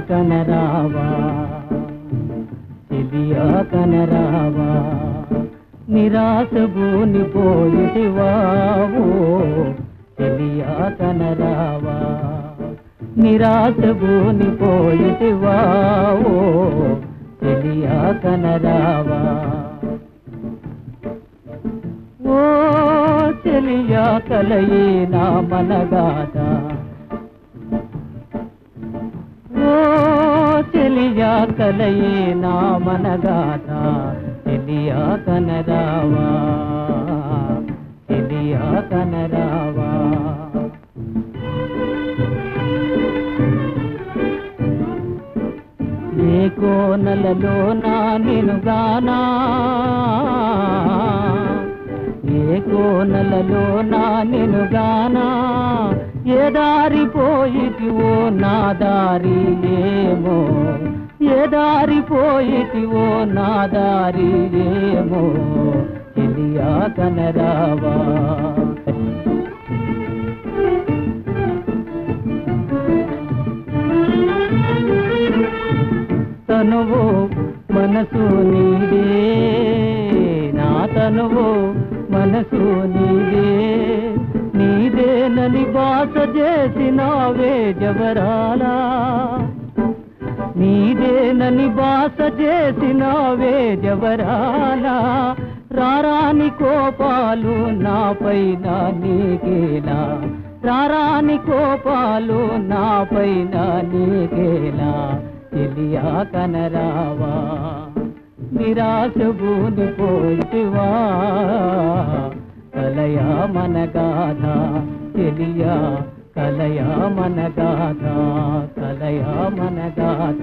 కనరావా చెలియా కనరావా నిరాశ భూని పోయిటివావో చెలియా కనరావా నిరాశ భూని పోయిటివావో చెలియా కనరావా ఓ చెలియా కలయే నా మనగాథ ఓ చెలియా కలయే నా మనగాథ చెలియా కనరావా చెలియా కనరావా ఏ కోనలలో నా నినుగానా ఏ కోనలలో నా నినుగానా ఏ దారి పోయిటివో నా దారి ఏమో ఏ దారి పోయిటివో నా దారి ఏమో చెలియా కనరావా తనువు మనసు నీదే నా తనువు మనసు నీదే నీదేనని బాస చేసినావే జవరాలా నీదేనని బాస చేసినావే జవరాలా రారాని కోపాలు నాపైన నీకేలా రారాని కోపాలు నాపైన నీకేలా చెలియా కనరావా నిరాశ భూని పోయిటివా కలయా మనగాథ చెలియా కలయా మనగాథ కలయా మనగాథ